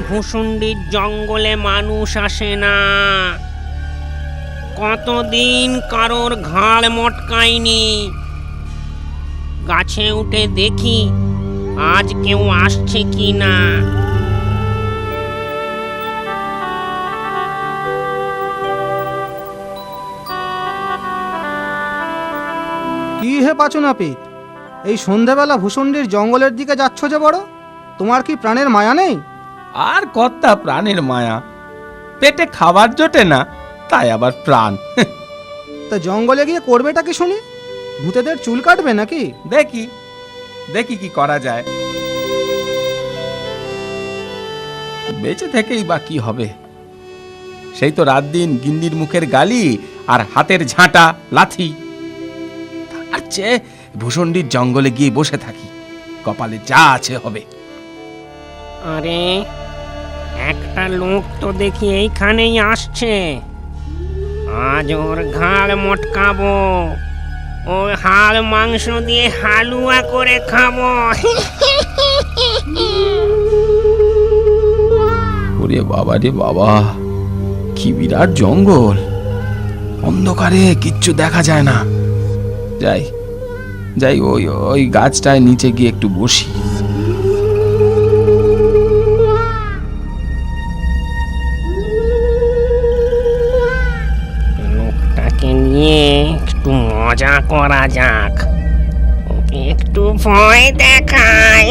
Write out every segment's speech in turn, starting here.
ভুসুন্ডির জঙ্গলে মানুষ আসে না। কতদিন কারোর ঘাড় মটকায়নি। গাছে উঠে দেখি আজ কেউ আসছে কি না। কি হে পাচু নাপিত, এই সন্ধ্যাবেলা ভুসুন্ডির জঙ্গলের দিকে যাচ্ছ যে বড়? তোমার কি প্রাণের মায়া নেই? আর কর্তা প্রাণের মায়া, পেটে খাবার জোটে না, তাই আবার প্রাণ। তা জঙ্গলে গিয়ে করবেটা কি শুনি? ভূতেদের চুল কাটবে নাকি? দেখি দেখি কি করা যায়। বেঁচে থেকেই বা কি হবে? সেই তো রাত দিন গিন্নির মুখের গালি আর হাতের ঝাঁটা লাথি। তার চেয়ে ভুসুন্ডির জঙ্গলে গিয়ে বসে থাকি, কপালে যা আছে হবে। আরে একটা লোক তো দেখি এইখানেই আসছে। আজ ওর ঘাড় মটকাবো, ওর হাড় মাংস দিয়ে হালুয়া করে খাবো। ওরে বাবা রে বাবা, কি বিরাট জঙ্গল! অন্ধকারে কিচ্ছু দেখা যায় না। যাই যাই, ওই ওই গাছটায় নিচে গিয়ে একটু বসি। লোকটাকে নিয়ে একটু মজা করা যাক, ওকে একটু ভয় দেখাই।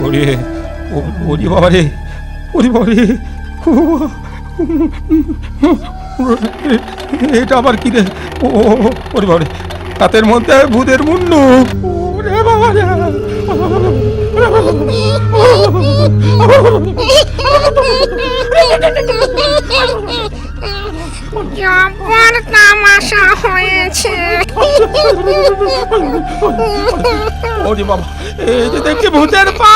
ওরে ওরে বাবা রে, ওরে বাবা রে, এটা আবার কি রে? ওরে বাবা রে, হাতের মধ্যে ভূতের মুন্ডু। ওরে বাবা রে, জবর তামাশা হয়েছে। ওরে বাবা, এই যে দেখছি ভূতের পা।